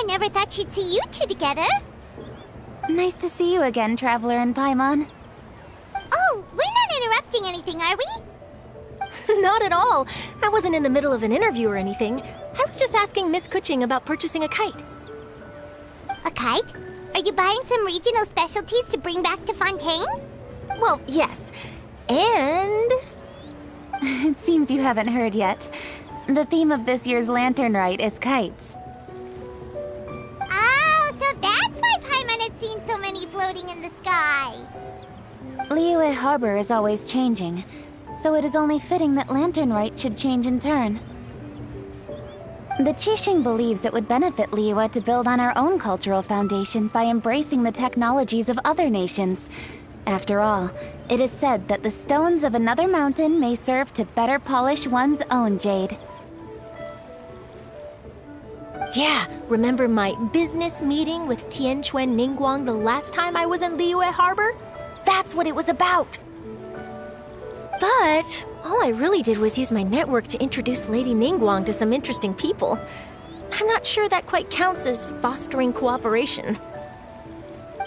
never thought she'd see you two together. Nice to see you again, Traveler and Paimon. Oh, we're not interrupting anything, are we? Not at all. I wasn't in the middle of an interview or anything. I was just asking Miss Kuching about purchasing a kite. A kite? Are you buying some regional specialties to bring back to Fontaine? Well, yes. And... It seems you haven't heard yet. The theme of this year's Lantern Rite is kites. Oh, so that's why Paimon has seen so many floating in the sky. Liyue Harbor is always changing, so it is only fitting that Lantern Rite should change in turn. The Qixing believes it would benefit Liyue to build on our own cultural foundation by embracing the technologies of other nations. After all, it is said that the stones of another mountain may serve to better polish one's own jade. Yeah, remember my business meeting with Tianquan Ningguang the last time I was in Liyue Harbor? That's what it was about. But all I really did was use my network to introduce Lady Ningguang to some interesting people. I'm not sure that quite counts as fostering cooperation.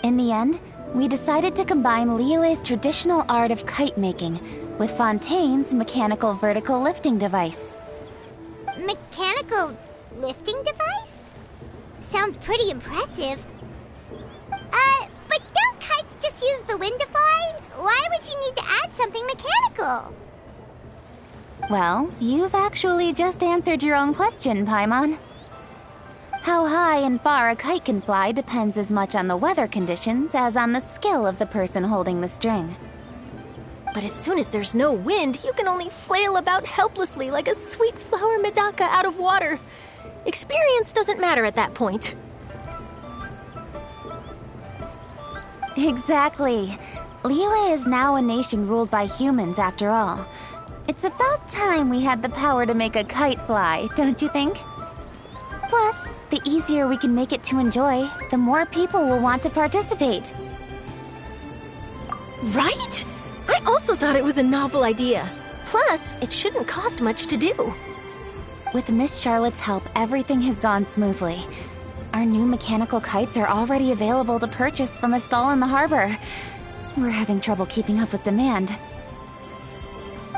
In the end, we decided to combine Liyue's traditional art of kite making with Fontaine's mechanical vertical lifting device. Mechanical lifting device? Sounds pretty impressive. But don't kites just use the wind to fly? Why would you need to add something mechanical? Well, you've actually just answered your own question, Paimon. How high and far a kite can fly depends as much on the weather conditions as on the skill of the person holding the string. But as soon as there's no wind, you can only flail about helplessly like a sweet flower medaka out of water. Experience doesn't matter at that point. Exactly. Liyue is now a nation ruled by humans, after all. It's about time we had the power to make a kite fly, don't you think? Plus, the easier we can make it to enjoy, the more people will want to participate. Right? I also thought it was a novel idea. Plus, it shouldn't cost much to do. With Miss Charlotte's help, everything has gone smoothly. Our new mechanical kites are already available to purchase from a stall in the harbor. We're having trouble keeping up with demand.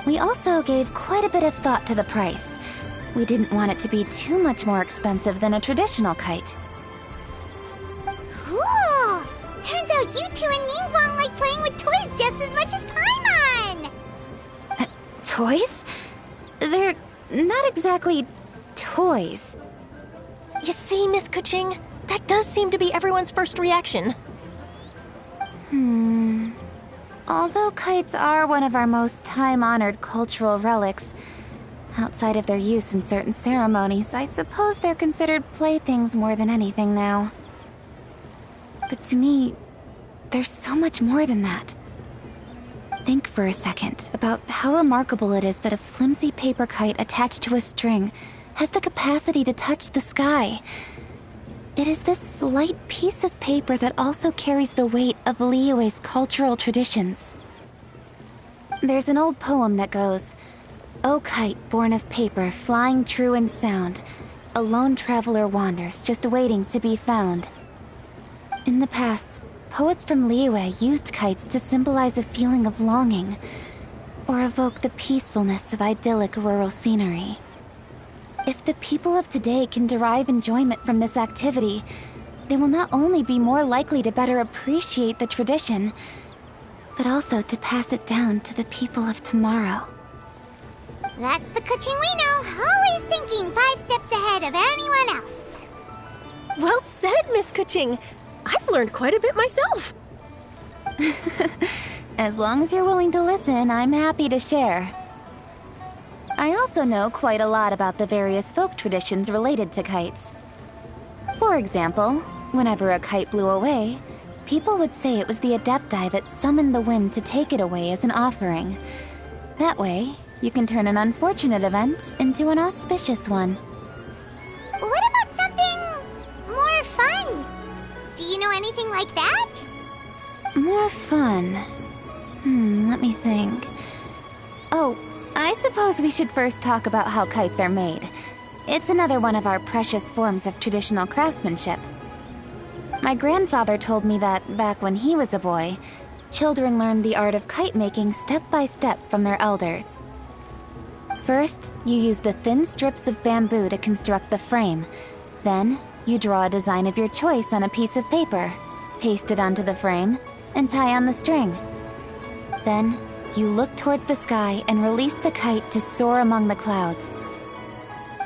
We also gave quite a bit of thought to the price. We didn't want it to be too much more expensive than a traditional kite. Cool! Turns out you two and Ningguang like playing with toys just as much as Paimon! Toys? They're not exactly toys. You see, Miss Kuching, that does seem to be everyone's first reaction. Although kites are one of our most time-honored cultural relics, outside of their use in certain ceremonies, I suppose they're considered playthings more than anything now. But to me, there's so much more than that. Think for a second about how remarkable it is that a flimsy paper kite attached to a string has the capacity to touch the sky. It is this slight piece of paper that also carries the weight of Liyue's cultural traditions. There's an old poem that goes, "O kite born of paper, flying true and sound, a lone traveler wanders, just waiting to be found." In the past, poets from Liyue used kites to symbolize a feeling of longing, or evoke the peacefulness of idyllic rural scenery. If the people of today can derive enjoyment from this activity, they will not only be more likely to better appreciate the tradition, but also to pass it down to the people of tomorrow. That's the Kuching we know, always thinking 5 steps ahead of anyone else. Well said, Miss Kuching. I've learned quite a bit myself. As long as you're willing to listen, I'm happy to share. I also know quite a lot about the various folk traditions related to kites. For example, whenever a kite blew away, people would say it was the Adepti that summoned the wind to take it away as an offering. That way, you can turn an unfortunate event into an auspicious one. What about something more fun? Do you know anything like that? More fun? Let me think. Oh, I suppose we should first talk about how kites are made. It's another one of our precious forms of traditional craftsmanship. My grandfather told me that, back when he was a boy, children learned the art of kite making step by step from their elders. First, you use the thin strips of bamboo to construct the frame. Then, you draw a design of your choice on a piece of paper, paste it onto the frame, and tie on the string. Then, you look towards the sky and release the kite to soar among the clouds.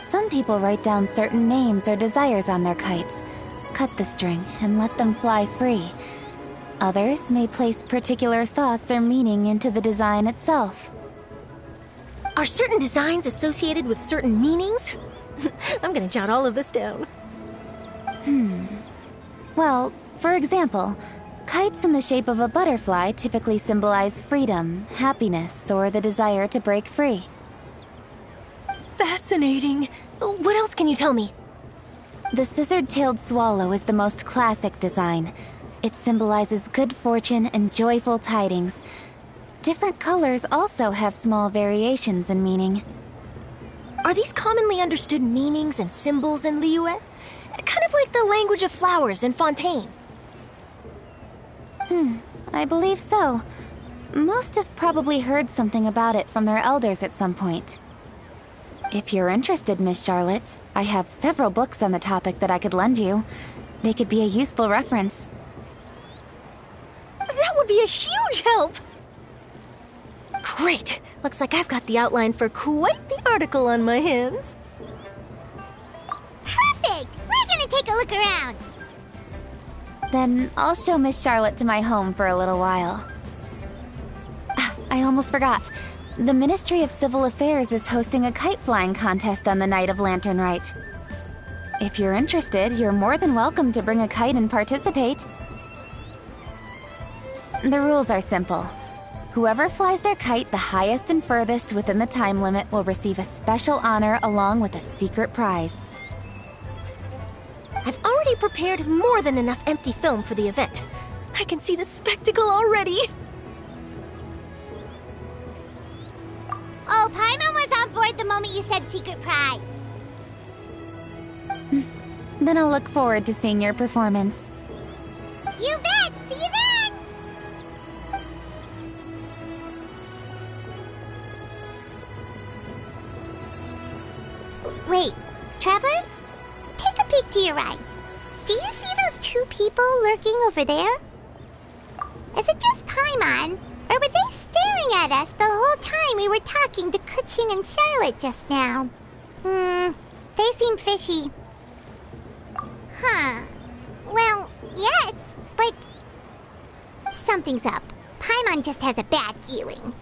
Some people write down certain names or desires on their kites, cut the string, and let them fly free. Others may place particular thoughts or meaning into the design itself. Are certain designs associated with certain meanings? I'm gonna jot all of this down. Well, for example, kites in the shape of a butterfly typically symbolize freedom, happiness, or the desire to break free. Fascinating. What else can you tell me? The scissored-tailed swallow is the most classic design. It symbolizes good fortune and joyful tidings. Different colors also have small variations in meaning. Are these commonly understood meanings and symbols in Liyue? Kind of like the language of flowers in Fontaine. I believe so. Most have probably heard something about it from their elders at some point. If you're interested, Miss Charlotte, I have several books on the topic that I could lend you. They could be a useful reference. That would be a huge help! Great! Looks like I've got the outline for quite the article on my hands. Perfect! We're gonna take a look around. Then I'll show Miss Charlotte to my home for a little while. I almost forgot. The Ministry of Civil Affairs is hosting a kite flying contest on the night of Lantern Rite. If you're interested, you're more than welcome to bring a kite and participate. The rules are simple. Whoever flies their kite the highest and furthest within the time limit will receive a special honor along with a secret prize. I've already prepared more than enough empty film for the event. I can see the spectacle already. Oh, Paimon was on board the moment you said secret prize. Then I'll look forward to seeing your performance. You bet! See you then! Wait, Traveler? Take a peek to your right. Do you see those two people lurking over there? Is it just Paimon? Or were they staring at us the whole time we were talking to Kuching and Charlotte just now? They seem fishy. Huh. Well, yes, but... something's up. Paimon just has a bad feeling.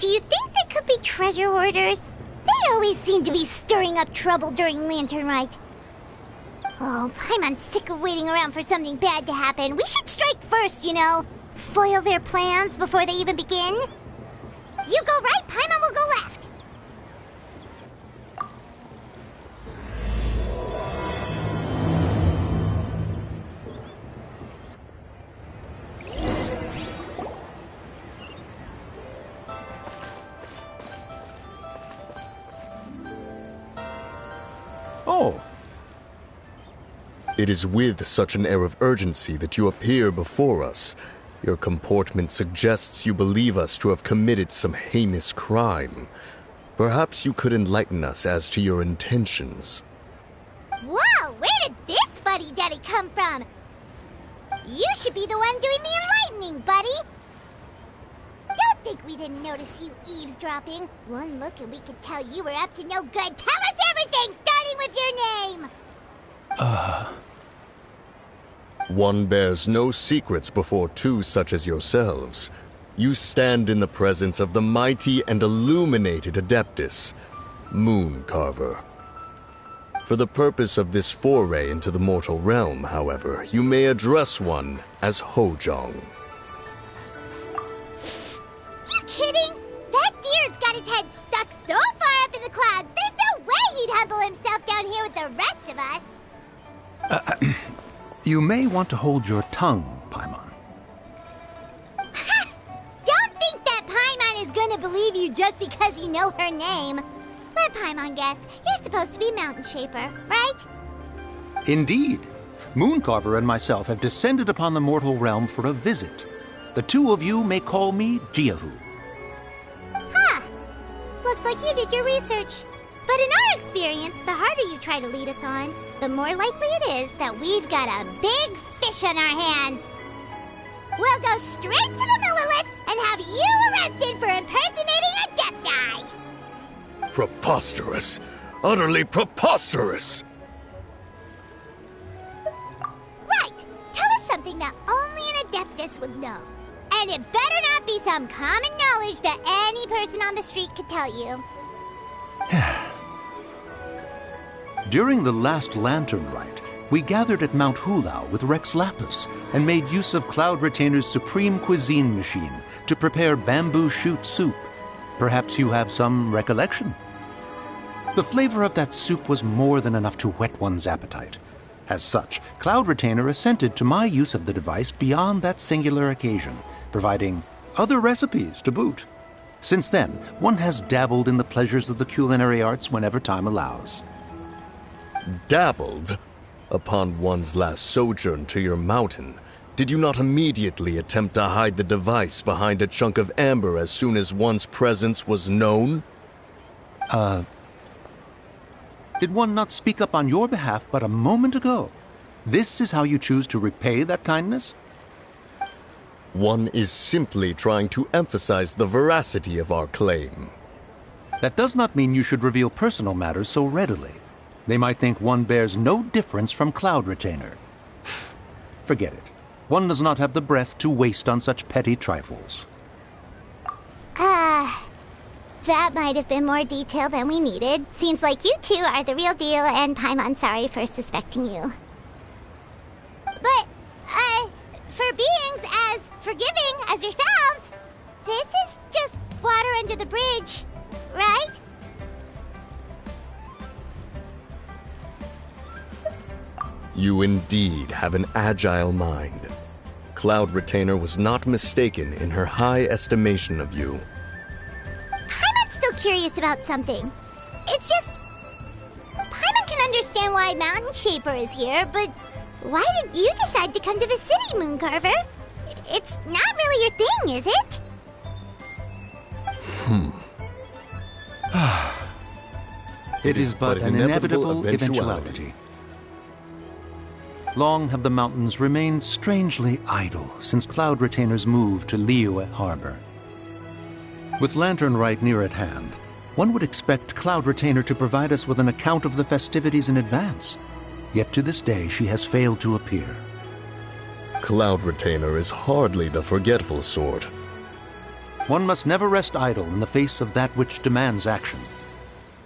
Do you think they could be treasure hoarders? They always seem to be stirring up trouble during Lantern Rite. Oh, Paimon's sick of waiting around for something bad to happen. We should strike first, you know. Foil their plans before they even begin. You go right, Paimon will go left. Oh. It is with such an air of urgency that you appear before us. Your comportment suggests you believe us to have committed some heinous crime. Perhaps you could enlighten us as to your intentions. Whoa, where did this fuddy-duddy come from? You should be the one doing the enlightening, buddy. Don't think we didn't notice you eavesdropping. One look and we could tell you were up to no good. Tell us everything, starting with your name. One bears no secrets before two such as yourselves. You stand in the presence of the mighty and illuminated Adeptus, Moon Carver. For the purpose of this foray into the mortal realm, however, you may address one as Hojong. You kidding? That deer's got his head stuck so far up in the clouds, there's no way he'd humble himself down here with the rest of us. You may want to hold your tongue, Paimon. Don't think that Paimon is gonna believe you just because you know her name. Let Paimon guess. You're supposed to be Mountain Shaper, right? Indeed. Mooncarver and myself have descended upon the mortal realm for a visit. The two of you may call me Jiahu. Huh. Looks like you did your research. But in our experience, the harder you try to lead us on, the more likely it is that we've got a big fish on our hands. We'll go straight to the Millilith and have you arrested for impersonating a death guy. Preposterous. Utterly preposterous. Right. Tell us something that only an Adeptus would know. And it better not be some common knowledge that any person on the street could tell you. During the last lantern rite, we gathered at Mount Hulau with Rex Lapis and made use of Cloud Retainer's supreme cuisine machine to prepare bamboo shoot soup. Perhaps you have some recollection? The flavor of that soup was more than enough to whet one's appetite. As such, Cloud Retainer assented to my use of the device beyond that singular occasion, providing other recipes to boot. Since then, one has dabbled in the pleasures of the culinary arts whenever time allows. Dabbled? Upon one's last sojourn to your mountain, did you not immediately attempt to hide the device behind a chunk of amber as soon as one's presence was known? Did one not speak up on your behalf but a moment ago? This is how you choose to repay that kindness? One is simply trying to emphasize the veracity of our claim. That does not mean you should reveal personal matters so readily. They might think one bears no difference from Cloud Retainer. Forget it. One does not have the breath to waste on such petty trifles. That might have been more detail than we needed. Seems like you two are the real deal, and Paimon's sorry for suspecting you. But, for beings as forgiving as yourselves, this is just water under the bridge, right? You indeed have an agile mind. Cloud Retainer was not mistaken in her high estimation of you. Paimon's still curious about something. It's just... Paimon can understand why Mountain Shaper is here, but why did you decide to come to the city, Mooncarver? It's not really your thing, is it? It is but an inevitable eventuality. Long have the mountains remained strangely idle since Cloud Retainer's move to Liyue Harbor. With Lantern Rite near at hand, one would expect Cloud Retainer to provide us with an account of the festivities in advance. Yet to this day she has failed to appear. Cloud Retainer is hardly the forgetful sort. One must never rest idle in the face of that which demands action.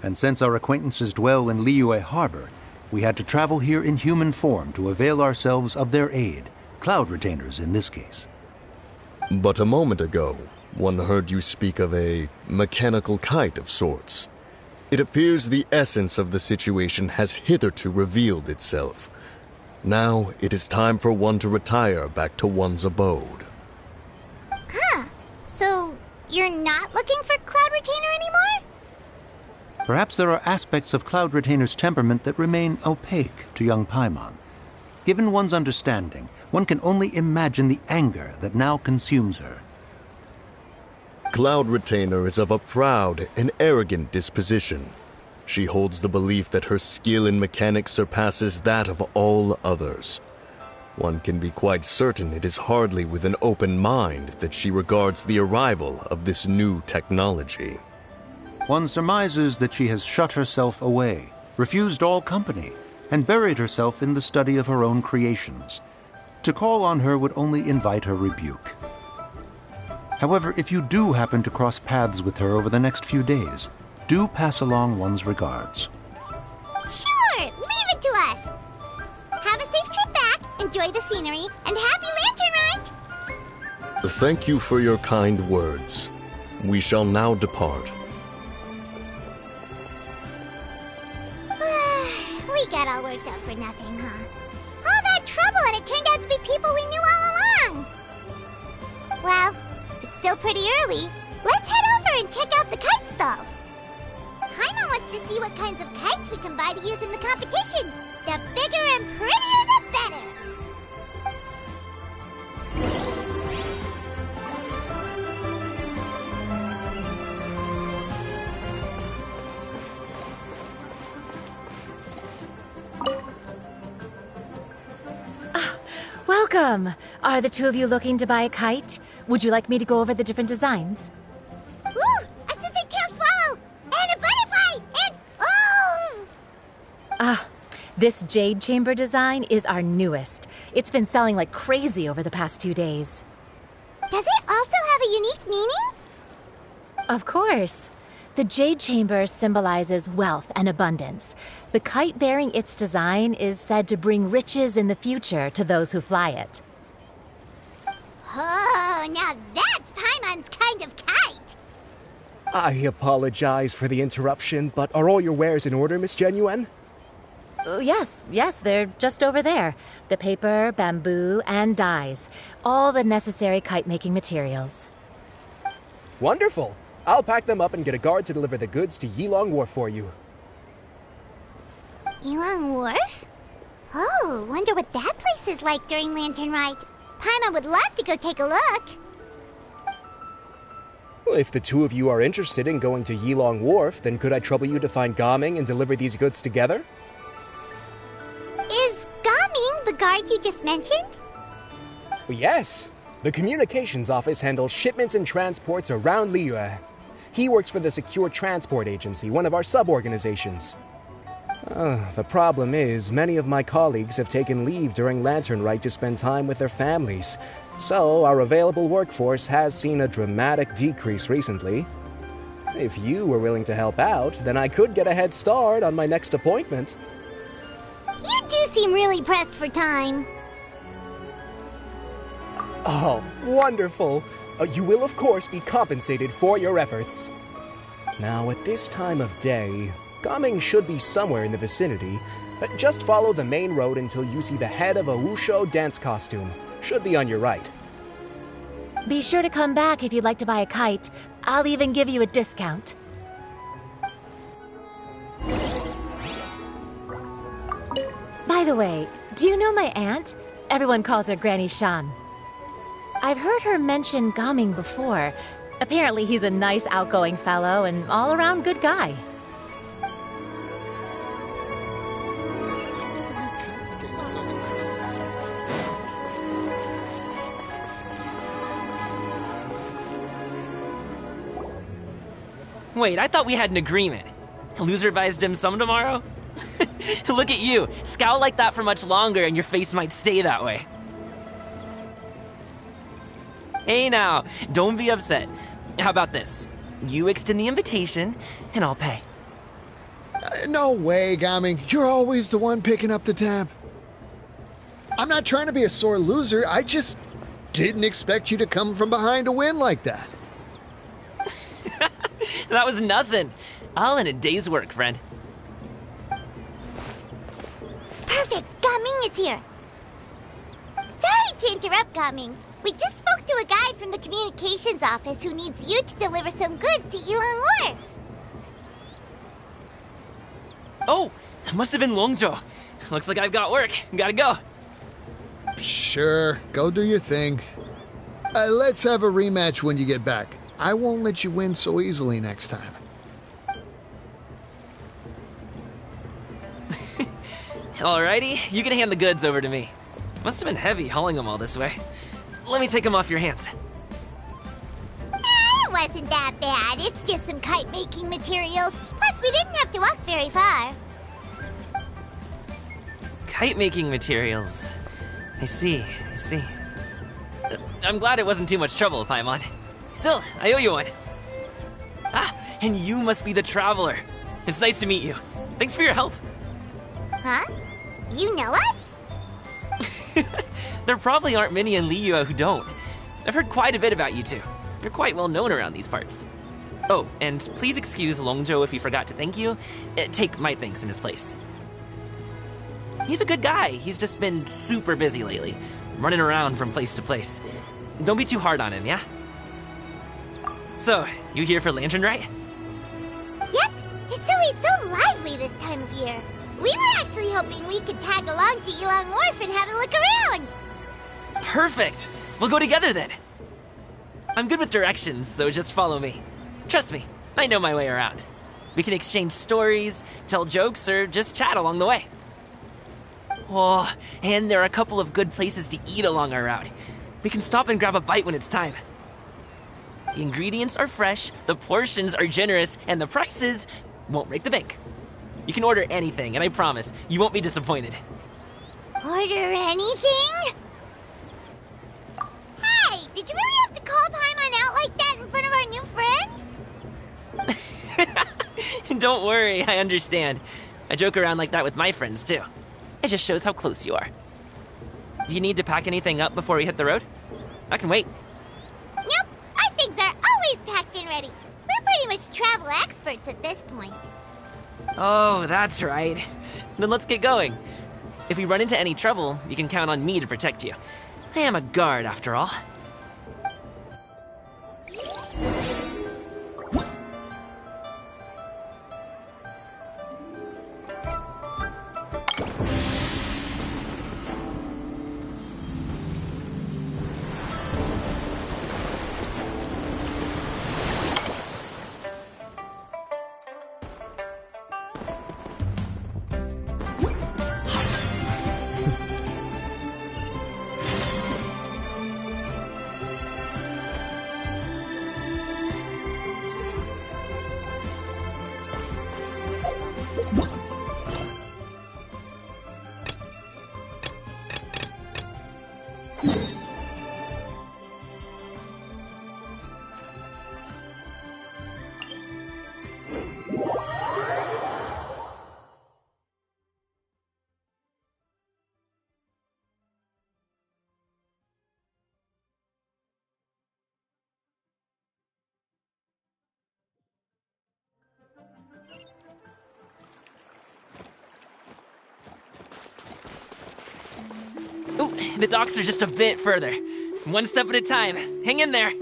And since our acquaintances dwell in Liyue Harbor, we had to travel here in human form to avail ourselves of their aid, Cloud Retainers in this case. But a moment ago, one heard you speak of a mechanical kite of sorts. It appears the essence of the situation has hitherto revealed itself. Now it is time for one to retire back to one's abode. Huh. So, you're not looking for Cloud Retainer anymore? Perhaps there are aspects of Cloud Retainer's temperament that remain opaque to young Paimon. Given one's understanding, one can only imagine the anger that now consumes her. Cloud Retainer is of a proud and arrogant disposition. She holds the belief that her skill in mechanics surpasses that of all others. One can be quite certain it is hardly with an open mind that she regards the arrival of this new technology. One surmises that she has shut herself away, refused all company, and buried herself in the study of her own creations. To call on her would only invite her rebuke. However, if you do happen to cross paths with her over the next few days, do pass along one's regards. Sure! Leave it to us! Have a safe trip back, enjoy the scenery, and happy Lantern Rite! Thank you for your kind words. We shall now depart. We got all worked up for nothing, huh? All that trouble, and it turned out to be people we knew all along! Well, it's still pretty early. Let's head over and check out the kite stall. Paimon Paimon wants to see what kinds of kites we can buy to use in the competition. The bigger and prettier, the better. Welcome! Are the two of you looking to buy a kite? Would you like me to go over the different designs? Ooh! A scissor-tailed swallow! And a butterfly! And... oh! This jade chamber design is our newest. It's been selling like crazy over the past 2 days. Does it also have a unique meaning? Of course. The jade chamber symbolizes wealth and abundance. The kite bearing its design is said to bring riches in the future to those who fly it. Oh, now that's Paimon's kind of kite! I apologize for the interruption, but are all your wares in order, Miss Genuine? Yes, they're just over there. The paper, bamboo, and dyes. All the necessary kite-making materials. Wonderful! I'll pack them up and get a guard to deliver the goods to Yilong Wharf for you. Yilong Wharf? Oh, wonder what that place is like during Lantern Rite. Paimon would love to go take a look. Well, if the two of you are interested in going to Yilong Wharf, then could I trouble you to find Gaming and deliver these goods together? Is Gaming the guard you just mentioned? Well, yes. The communications office handles shipments and transports around Liyue. He works for the Secure Transport Agency, one of our sub-organizations. The problem is, many of my colleagues have taken leave during Lantern Rite to spend time with their families, so our available workforce has seen a dramatic decrease recently. If you were willing to help out, then I could get a head start on my next appointment. You do seem really pressed for time. Oh, wonderful! You will, of course, be compensated for your efforts. Now, at this time of day, Gaming should be somewhere in the vicinity. Just follow the main road until you see the head of a Wushu dance costume. Should be on your right. Be sure to come back if you'd like to buy a kite. I'll even give you a discount. By the way, do you know my aunt? Everyone calls her Granny Shan. I've heard her mention Gaming before. Apparently he's a nice, outgoing fellow and all-around good guy. Wait, I thought we had an agreement. Loser buys dim sum tomorrow? Look at you. Scowl like that for much longer and your face might stay that way. Hey now, don't be upset. How about this? You extend the invitation, and I'll pay. No way, Gaming. You're always the one picking up the tab. I'm not trying to be a sore loser. I just didn't expect you to come from behind to win like that. That was nothing. All in a day's work, friend. Perfect! Gaming is here. Sorry to interrupt, Gaming. We just spoke to a guy from the communications office who needs you to deliver some goods to Yilong Wharf. Oh, it must have been Longzhou. Looks like I've got work. Gotta go. Sure, go do your thing. Let's have a rematch when you get back. I won't let you win so easily next time. Alrighty, you can hand the goods over to me. Must have been heavy hauling them all this way. Let me take them off your hands. It wasn't that bad. It's just some kite-making materials. Plus, we didn't have to walk very far. Kite-making materials. I see. I'm glad it wasn't too much trouble, Paimon. Still, I owe you one. Ah, and you must be the traveler. It's nice to meet you. Thanks for your help. Huh? You know us? There probably aren't many in Liyue who don't. I've heard quite a bit about you two. You're quite well known around these parts. Oh, and please excuse Longzhou if he forgot to thank you. Take my thanks in his place. He's a good guy. He's just been super busy lately, running around from place to place. Don't be too hard on him, yeah? So, you here for Lantern Rite? Yep. It's always so lively this time of year. We were actually hoping we could tag along to Elong Wharf and have a look around. Perfect! We'll go together then. I'm good with directions, so just follow me. Trust me, I know my way around. We can exchange stories, tell jokes, or just chat along the way. Oh, and there are a couple of good places to eat along our route. We can stop and grab a bite when it's time. The ingredients are fresh, the portions are generous, and the prices won't break the bank. You can order anything, and I promise, you won't be disappointed. Order anything? Hey, did you really have to call Paimon out like that in front of our new friend? Don't worry, I understand. I joke around like that with my friends, too. It just shows how close you are. Do you need to pack anything up before we hit the road? I can wait. Nope, our things are always packed and ready. We're pretty much travel experts at this point. Oh, that's right. Then let's get going. If we run into any trouble, you can count on me to protect you. I am a guard, after all. Ooh, the docks are just a bit further. One step at a time. Hang in there.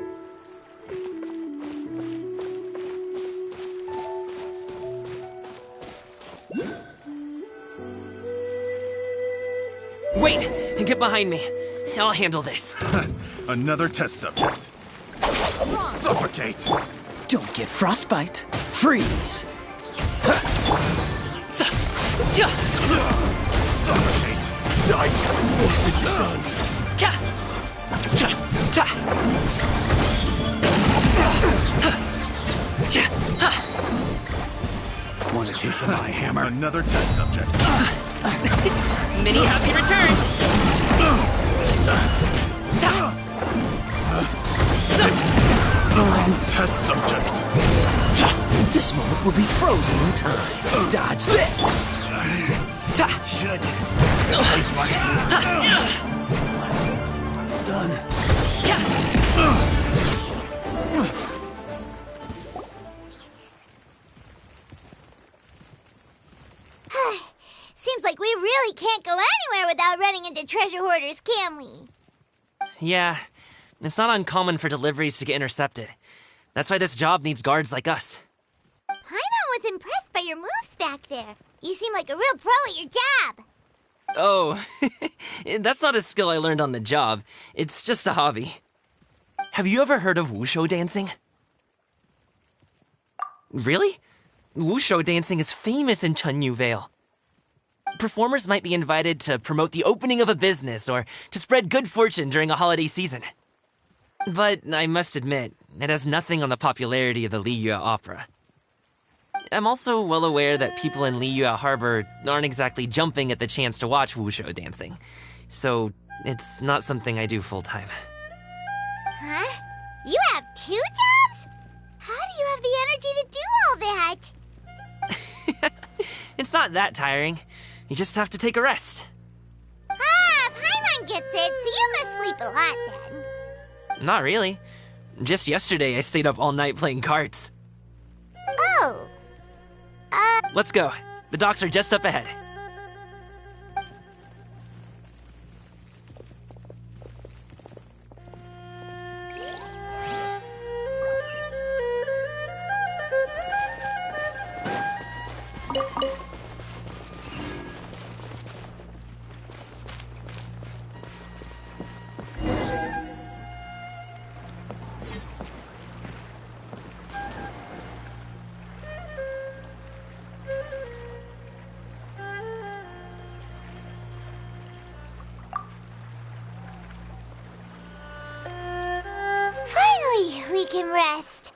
Wait! Get behind me. I'll handle this. Another test subject. Suffocate! Don't get frostbite. Freeze. Suffocate! Die! What's it done? Want a taste of my hammer? Another test subject. Many happy returns! Test subject. This moment will be frozen in time. Dodge this! Should. Done. Seems like we really can't go anywhere without running into treasure hoarders, can we? Yeah, it's not uncommon for deliveries to get intercepted. That's why this job needs guards like us. Paimon was impressed by your moves back there. You seem like a real pro at your job. Oh, that's not a skill I learned on the job. It's just a hobby. Have you ever heard of wushu dancing? Really? Wushu dancing is famous in Chunyu Vale. Performers might be invited to promote the opening of a business or to spread good fortune during a holiday season. But I must admit, it has nothing on the popularity of the Liyue opera. I'm also well aware that people in Liyue Harbor aren't exactly jumping at the chance to watch wushu dancing. So it's not something I do full-time. Huh? You have 2 jobs? How do you have the energy to do all that? It's not that tiring. You just have to take a rest. Ah, Paimon gets it, so you must sleep a lot then. Not really. Just yesterday I stayed up all night playing cards. Oh. Let's go. The docks are just up ahead. we can rest.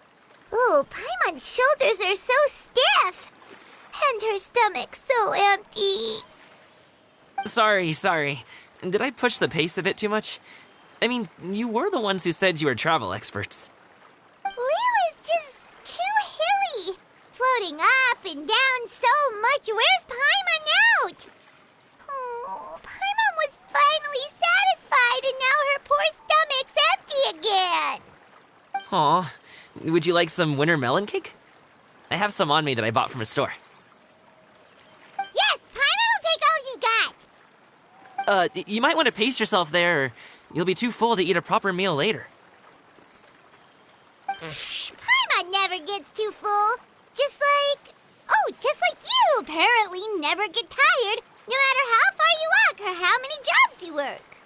Ooh, Paimon's shoulders are so stiff. And her stomach so empty. Sorry. Did I push the pace a bit too much? I mean, you were the ones who said you were travel experts. Liyue is just too hilly. Floating up and down so much. Where's Paimon out? Oh, Paimon was finally satisfied and now her poor stomach's empty again. Aw, would you like some winter melon cake? I have some on me that I bought from a store. Yes, Paimon will take all you got. You might want to pace yourself there, or you'll be too full to eat a proper meal later. Paimon never gets too full. Just like you apparently never get tired, no matter how far you walk or how many jobs you work.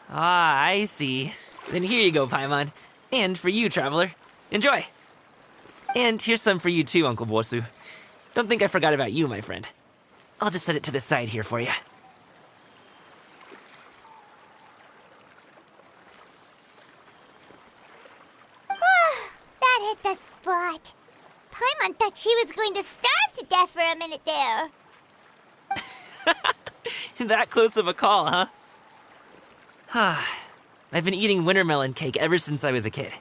Ah, I see. Then here you go, Paimon. And for you, traveler. Enjoy. And here's some for you too, Uncle Bosu. Don't think I forgot about you, my friend. I'll just set it to the side here for you. That hit the spot. Paimon thought she was going to starve to death for a minute there. That close of a call, huh? I've been eating winter melon cake ever since I was a kid.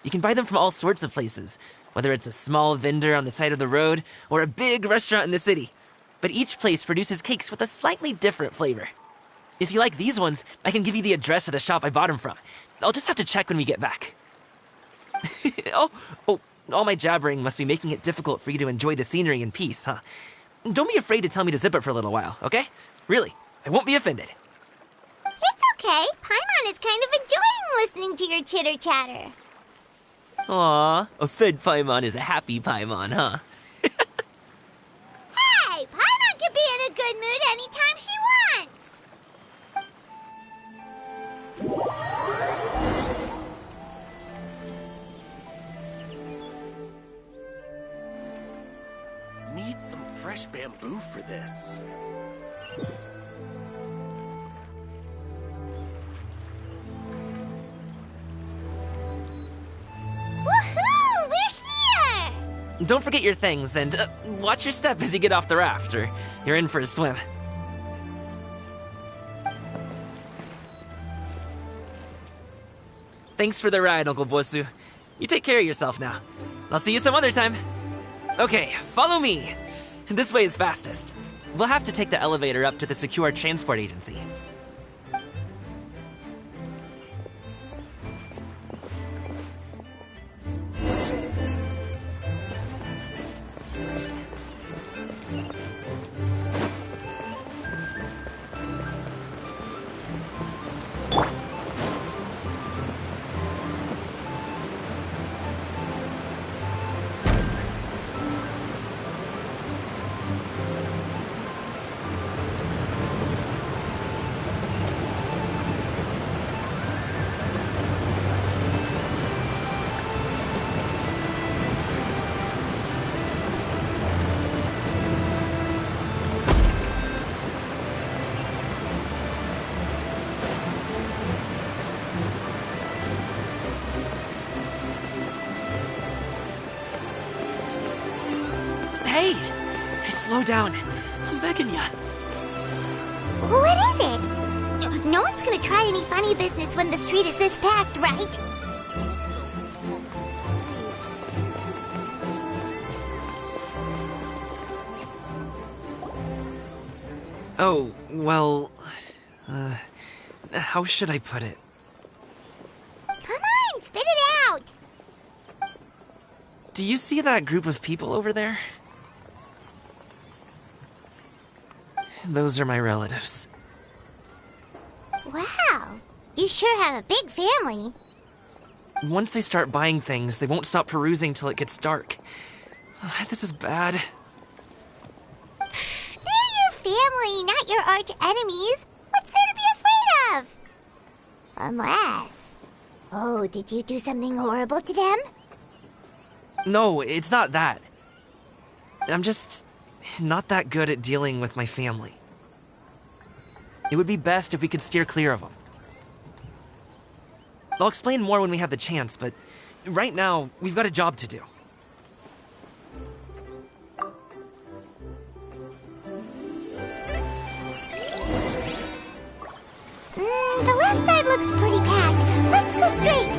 You can buy them from all sorts of places, whether it's a small vendor on the side of the road or a big restaurant in the city. But each place produces cakes with a slightly different flavor. If you like these ones, I can give you the address of the shop I bought them from. I'll just have to check when we get back. Oh, all my jabbering must be making it difficult for you to enjoy the scenery in peace, huh? Don't be afraid to tell me to zip it for a little while, okay? Really, I won't be offended. It's okay. Paimon is kind of enjoying listening to your chitter-chatter. Aw, a fed Paimon is a happy Paimon, huh? Hey, Paimon can be in a good mood anytime she wants. Need some fresh bamboo for this. Woohoo! We're here! Don't forget your things, and watch your step as you get off the raft, or you're in for a swim. Thanks for the ride, Uncle Bosu. You take care of yourself now. I'll see you some other time. Okay, follow me. This way is fastest. We'll have to take the elevator up to the secure transport agency. Hey! Slow down. I'm begging ya. What is it? No one's gonna try any funny business when the street is this packed, right? Oh, well... how should I put it? Come on, spit it out! Do you see that group of people over there? Those are my relatives. Wow, you sure have a big family. Once they start buying things, they won't stop perusing till it gets dark. This is bad. They're your family, not your arch enemies. What's there to be afraid of? Unless... Oh, did you do something horrible to them? No, it's not that. I'm just not that good at dealing with my family. It would be best if we could steer clear of them. I'll explain more when we have the chance, but right now, we've got a job to do. The left side looks pretty packed. Let's go straight.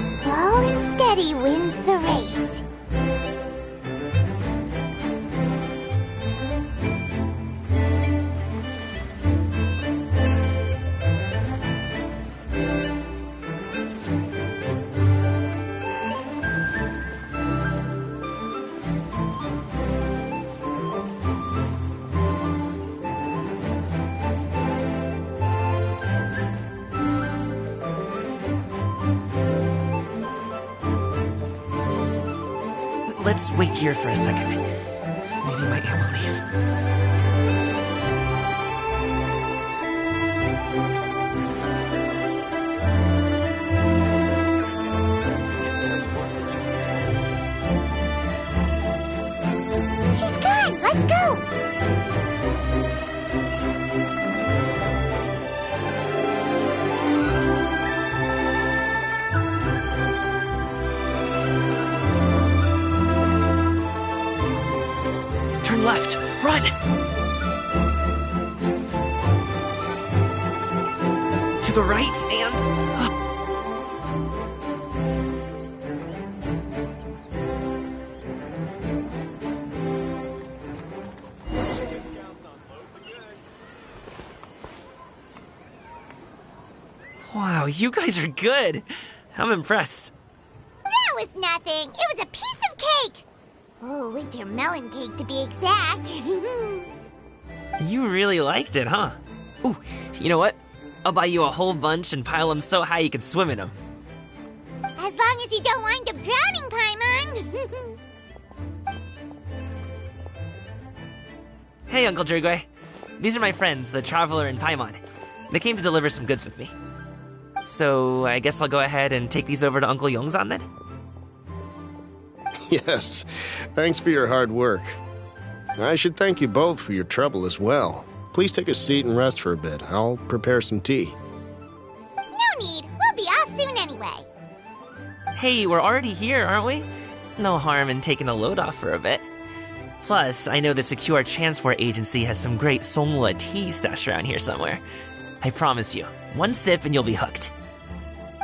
Slow and steady wins the race. Let's wait here for a second. Maybe my aunt will leave. She's gone. Let's go. Turn left. Run! To the right and... Wow, you guys are good. I'm impressed. That was nothing. It was a piece of cake. Oh, winter melon cake to be exact. You really liked it, huh? Ooh, you know what? I'll buy you a whole bunch and pile them so high you can swim in them. As long as you don't wind up drowning, Paimon. Hey, Uncle Jirgwe. These are my friends, the Traveler and Paimon. They came to deliver some goods with me. So, I guess I'll go ahead and take these over to Uncle Yongzan then? Yes, thanks for your hard work. I should thank you both for your trouble as well. Please take a seat and rest for a bit. I'll prepare some tea. No need. We'll be off soon anyway. Hey, we're already here, aren't we? No harm in taking a load off for a bit. Plus, I know the Secure Transport Agency has some great Songhua tea stashed around here somewhere. I promise you, one sip and you'll be hooked.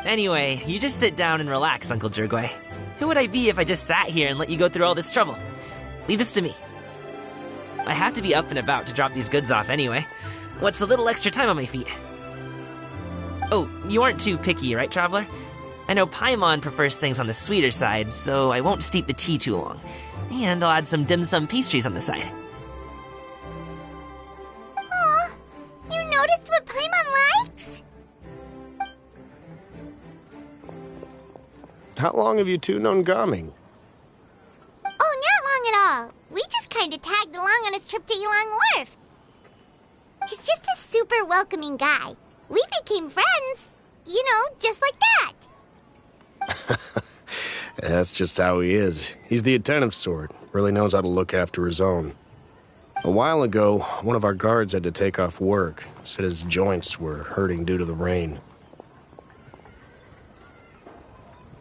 Anyway, you just sit down and relax, Uncle Jirgwe. Who would I be if I just sat here and let you go through all this trouble? Leave this to me. I have to be up and about to drop these goods off anyway. What's a little extra time on my feet? Oh, you aren't too picky, right, Traveler? I know Paimon prefers things on the sweeter side, so I won't steep the tea too long. And I'll add some dim sum pastries on the side. Aw, you noticed what Paimon likes? How long have you two known Gaming? Oh, not long at all. We just kind of tagged along on his trip to Yulong Wharf. He's just a super welcoming guy. We became friends, you know, just like that. That's just how he is. He's the attentive sort. Really knows how to look after his own. A while ago, one of our guards had to take off work. Said his joints were hurting due to the rain.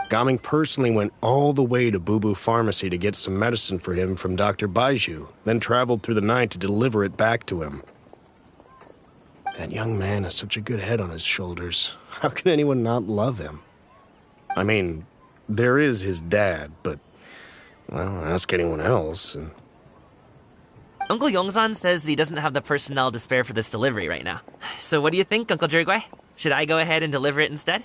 Gaming personally went all the way to Boo Boo Pharmacy to get some medicine for him from Dr. Baiju, then traveled through the night to deliver it back to him. That young man has such a good head on his shoulders. How can anyone not love him? I mean, there is his dad, but, well, ask anyone else. And... Uncle Yongzan says he doesn't have the personnel to spare for this delivery right now. So what do you think, Uncle Jirgwe? Should I go ahead and deliver it instead?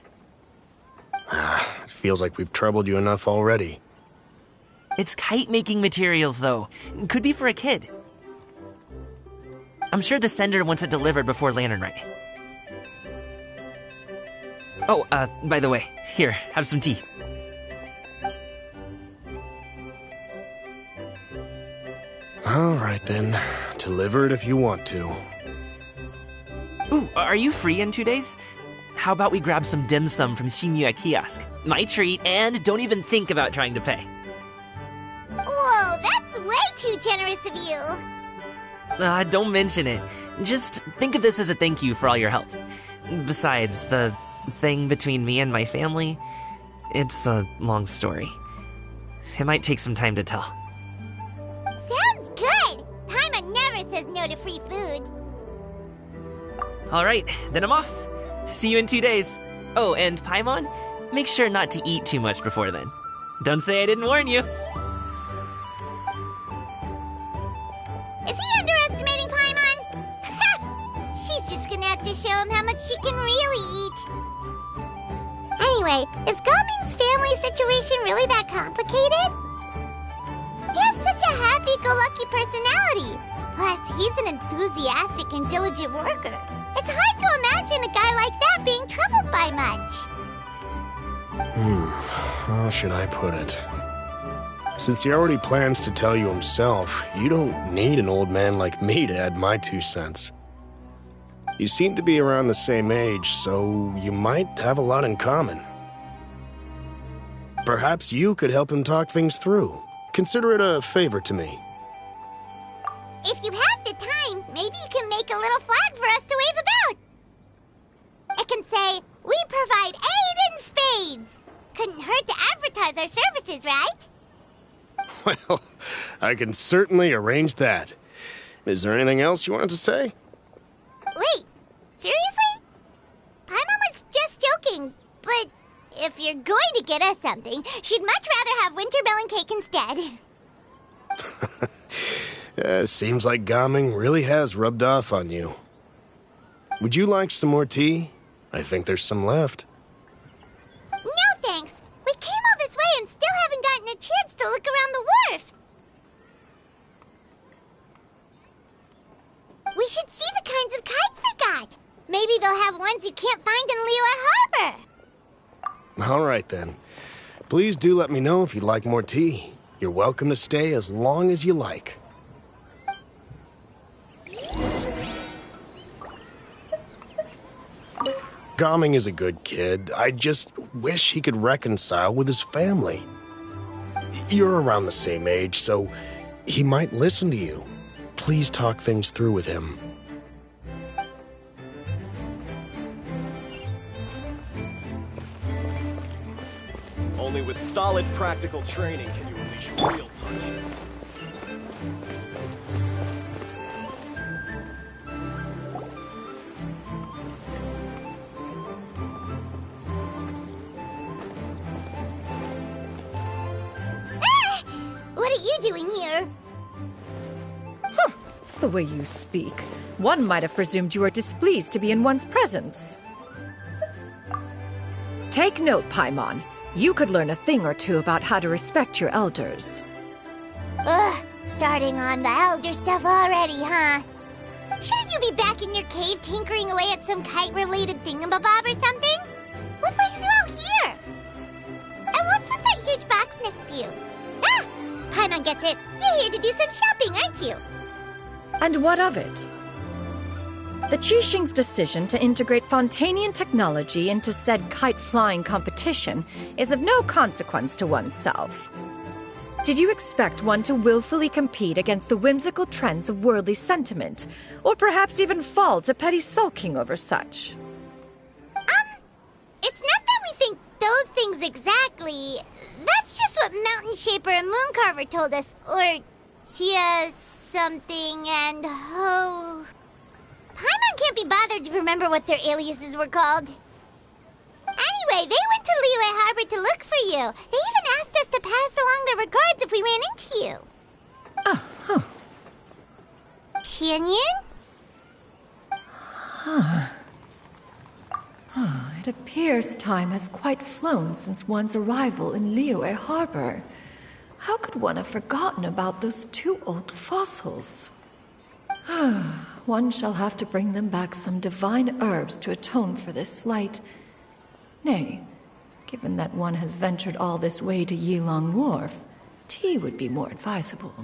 It feels like we've troubled you enough already. It's kite-making materials, though. Could be for a kid. I'm sure the sender wants it delivered before Lantern Rite. Oh, by the way, here, have some tea. All right, then. Deliver it if you want to. Ooh, are you free in 2 days? How about we grab some dim sum from Shinya Kiosk? My treat, and don't even think about trying to pay. Whoa, that's way too generous of you. Don't mention it. Just think of this as a thank you for all your help. Besides, the thing between me and my family, it's a long story. It might take some time to tell. Sounds good! Paimon never says no to free food. Alright, then I'm off. See you in 2 days. Oh, and Paimon, make sure not to eat too much before then. Don't say I didn't warn you. Is he underestimating Paimon? She's just gonna have to show him how much she can really eat. Anyway, is Gaming's family situation really that complicated? He has such a happy-go-lucky personality. Plus, he's an enthusiastic and diligent worker. It's hard to imagine a guy like that being troubled by much. How should I put it? Since he already plans to tell you himself, you don't need an old man like me to add my 2 cents. You seem to be around the same age, so you might have a lot in common. Perhaps you could help him talk things through. Consider it a favor to me. If you have the time, maybe you can make a little flag for us to wave about. It can say, "We provide aid in spades." Couldn't hurt to advertise our services, right? Well, I can certainly arrange that. Is there anything else you wanted to say? Wait, seriously? Paimon was just joking, but if you're going to get us something, she'd much rather have wintermelon cake instead. Seems like Gaming really has rubbed off on you. Would you like some more tea? I think there's some left. No thanks. We came all this way and still haven't gotten a chance to look around the wharf. We should see the kinds of kites they got. Maybe they'll have ones you can't find in Liyue Harbor. All right, then. Please do let me know if you'd like more tea. You're welcome to stay as long as you like. Gaming is a good kid. I just wish he could reconcile with his family. You're around the same age, so he might listen to you. Please talk things through with him. Only with solid practical training can you unleash real punches. What are you doing here? The way you speak, one might have presumed you were displeased to be in one's presence. Take note, Paimon. You could learn a thing or two about how to respect your elders. Ugh, starting on the elder stuff already, huh? Shouldn't you be back in your cave tinkering away at some kite-related thingamabob or something? What brings you out here? And what's with that huge box next to you? Ah! Paimon gets it. You're here to do some shopping, aren't you? And what of it? The Qixing's decision to integrate Fontanian technology into said kite-flying competition is of no consequence to oneself. Did you expect one to willfully compete against the whimsical trends of worldly sentiment, or perhaps even fall to petty sulking over such? It's not that we think those things exactly. That's just what Mountain Shaper and Mooncarver told us, or Chia something and Ho. Paimon can't be bothered to remember what their aliases were called. Anyway, they went to Liyue Harbor to look for you. They even asked us to pass along their regards if we ran into you. Oh, huh. Tianyun? It appears time has quite flown since one's arrival in Liyue Harbor. How could one have forgotten about those 2 old fossils? One shall have to bring them back some divine herbs to atone for this slight. Nay, given that one has ventured all this way to Yilong Wharf, tea would be more advisable.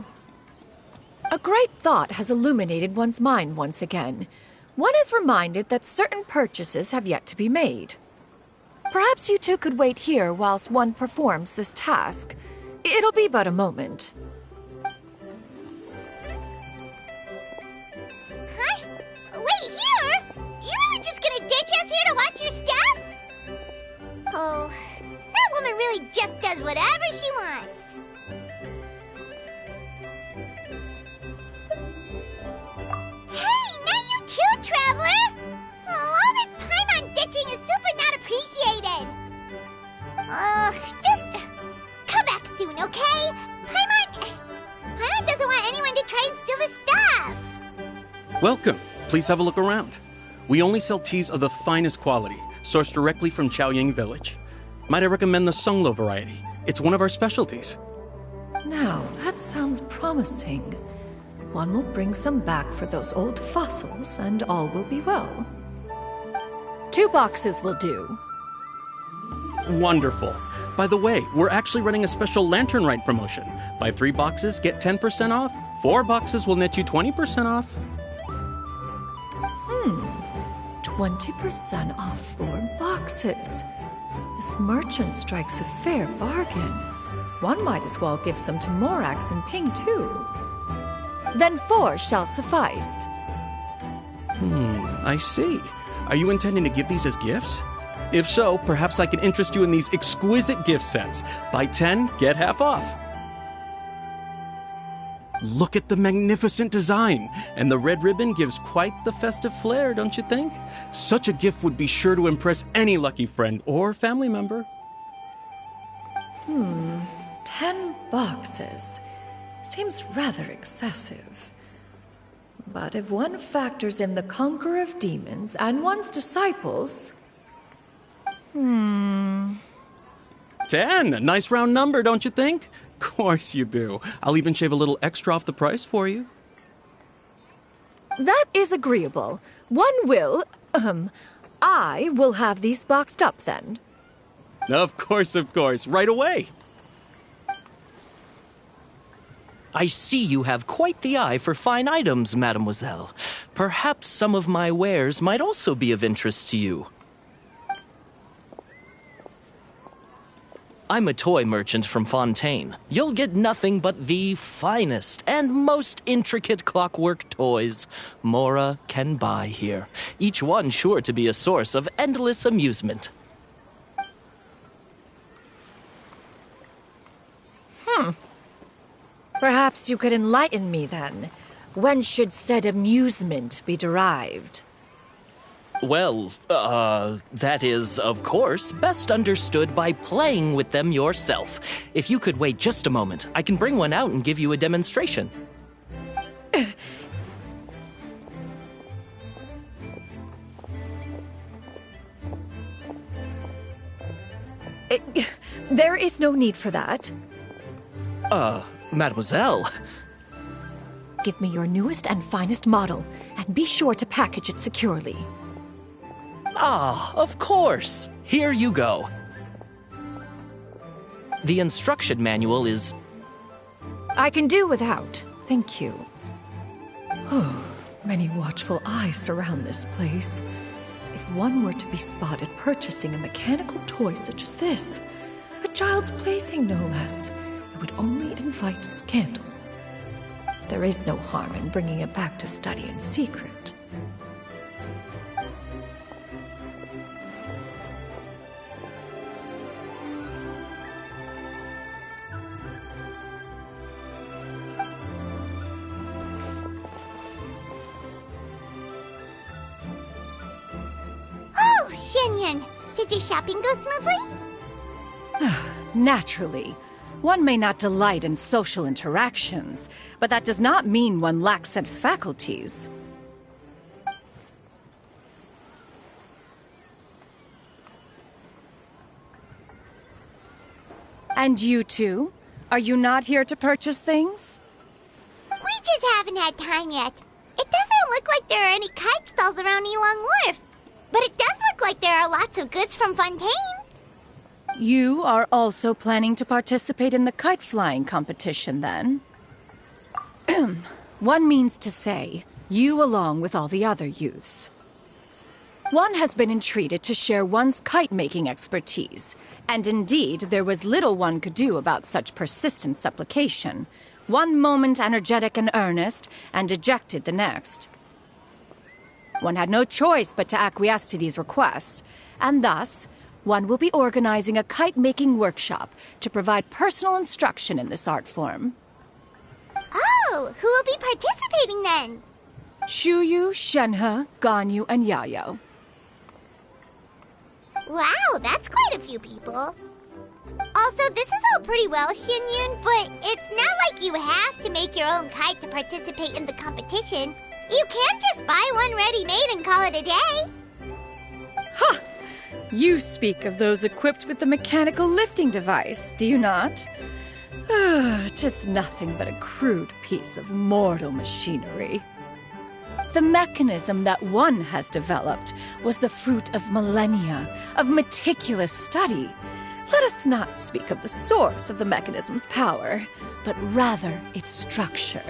A great thought has illuminated one's mind once again. One is reminded that certain purchases have yet to be made. Perhaps you two could wait here whilst one performs this task. It'll be but a moment. Huh? Wait here? You really just gonna ditch us here to watch your stuff? Oh, that woman really just does whatever she wants. Hey, not you too, Traveler! Oh, all this Paimon ditching is super not appreciated. Just come back soon, okay? Paimon doesn't want anyone to try and steal his stuff. Welcome. Please have a look around. We only sell teas of the finest quality, sourced directly from Chaoying Village. Might I recommend the Sunglo variety? It's one of our specialties. Now, that sounds promising. One will bring some back for those old fossils, and all will be well. 2 boxes will do. Wonderful. By the way, we're actually running a special Lantern Rite promotion. Buy 3 boxes, get 10% off. 4 boxes will net you 20% off. 20% off 4 boxes. This merchant strikes a fair bargain. One might as well give some to Morax and Ping, too. Then 4 shall suffice. I see. Are you intending to give these as gifts? If so, perhaps I can interest you in these exquisite gift sets. Buy 10, get half off. Look at the magnificent design, and the red ribbon gives quite the festive flair, don't you think? Such a gift would be sure to impress any lucky friend or family member. 10 boxes. Seems rather excessive. But if one factors in the Conqueror of Demons and one's disciples... 10! A nice round number, don't you think? Course you do. I'll even shave a little extra off the price for you. That is agreeable. I will have these boxed up then. Of course, right away. I see you have quite the eye for fine items, mademoiselle. Perhaps some of my wares might also be of interest to you. I'm a toy merchant from Fontaine. You'll get nothing but the finest and most intricate clockwork toys Mora can buy here. Each one sure to be a source of endless amusement. Perhaps you could enlighten me then. When should said amusement be derived? Well, that is, of course, best understood by playing with them yourself. If you could wait just a moment, I can bring one out and give you a demonstration. There is no need for that. Mademoiselle. Give me your newest and finest model, and be sure to package it securely. Ah, of course. Here you go. The instruction manual is... I can do without, thank you. Many watchful eyes surround this place. If one were to be spotted purchasing a mechanical toy such as this, a child's plaything no less, it would only invite scandal. There is no harm in bringing it back to study in secret. Oh, Shenyan! Did your shopping go smoothly? Naturally. One may not delight in social interactions, but that does not mean one lacks said faculties. And you two? Are you not here to purchase things? We just haven't had time yet. It doesn't look like there are any kite stalls around Elong Wharf, but it does look like there are lots of goods from Fontaine. You are also planning to participate in the kite flying competition, then? One means to say, you along with all the other youths. One has been entreated to share one's kite-making expertise, and indeed there was little one could do about such persistent supplication. One moment energetic and earnest, and dejected the next. One had no choice but to acquiesce to these requests, and thus, one will be organizing a kite-making workshop to provide personal instruction in this art form. Oh, who will be participating then? Shuyu, Shenhe, Ganyu, and Yayo. Wow, that's quite a few people. Also, this is all pretty well, Xianyun, but it's not like you have to make your own kite to participate in the competition. You can't just buy one ready-made and call it a day. Ha! You speak of those equipped with the mechanical lifting device, do you not? 'Tis nothing but a crude piece of mortal machinery. The mechanism that one has developed was the fruit of millennia of meticulous study. Let us not speak of the source of the mechanism's power, but rather its structure.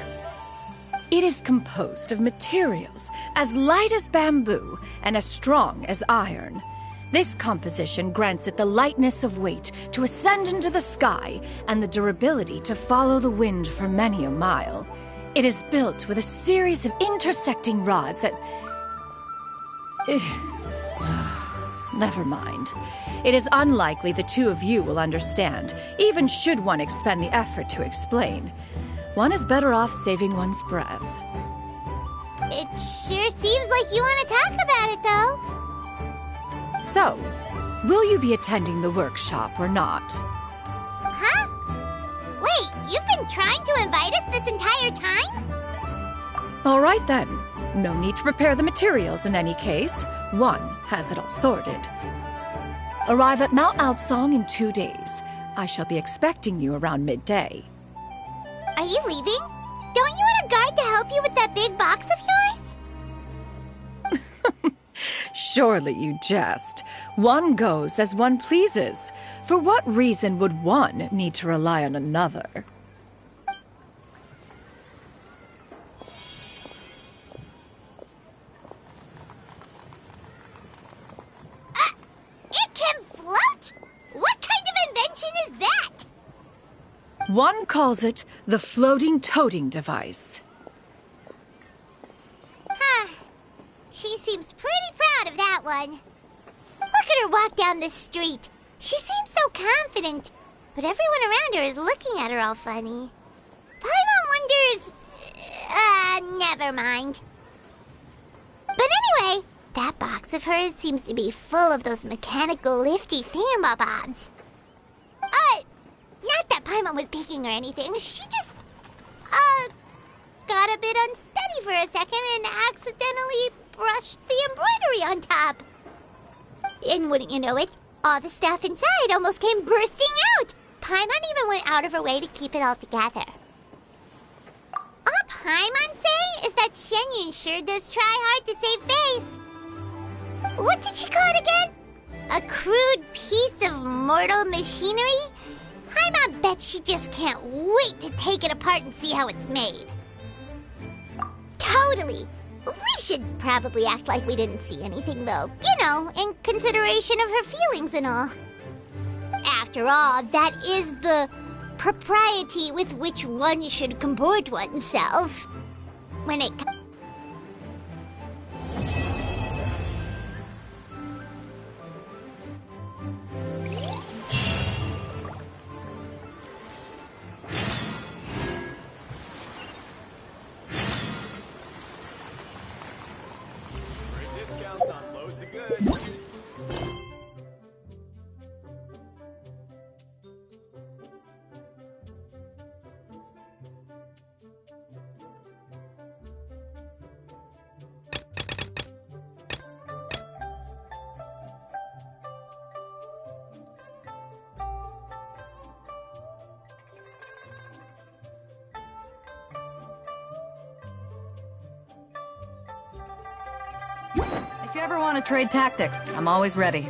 It is composed of materials as light as bamboo and as strong as iron. This composition grants it the lightness of weight to ascend into the sky and the durability to follow the wind for many a mile. It is built with a series of intersecting rods that... Never mind. It is unlikely the two of you will understand, even should one expend the effort to explain. One is better off saving one's breath. It sure seems like you want to talk about it, though. So, will you be attending the workshop or not? Huh? Wait, you've been trying to invite us this entire time? All right then. No need to prepare the materials in any case. One has it all sorted. Arrive at Mount Outsong in 2 days. I shall be expecting you around midday. Are you leaving? Don't you want a guard to help you with that big box of yours? Surely you jest. One goes as one pleases. For what reason would one need to rely on another? It can float? What kind of invention is that? One calls it the floating toting device. Huh. She seems pretty proud of that one. Look at her walk down the street. She seems so confident, but everyone around her is looking at her all funny. Paimon wonders... never mind. But anyway, that box of hers seems to be full of those mechanical lifty thingamabobs. Not that Paimon was peeking or anything. She just, got a bit unsteady for a second and accidentally brushed the embroidery on top. And wouldn't you know it, all the stuff inside almost came bursting out. Paimon even went out of her way to keep it all together. All Paimon say is that Xianyun sure does try hard to save face. What did she call it again? A crude piece of mortal machinery? Paimon bet she just can't wait to take it apart and see how it's made. Totally. We should probably act like we didn't see anything, though. You know, in consideration of her feelings and all. After all, that is the propriety with which one should comport oneself. When it comes... Discounts on loads of goods. If you ever want to trade tactics, I'm always ready.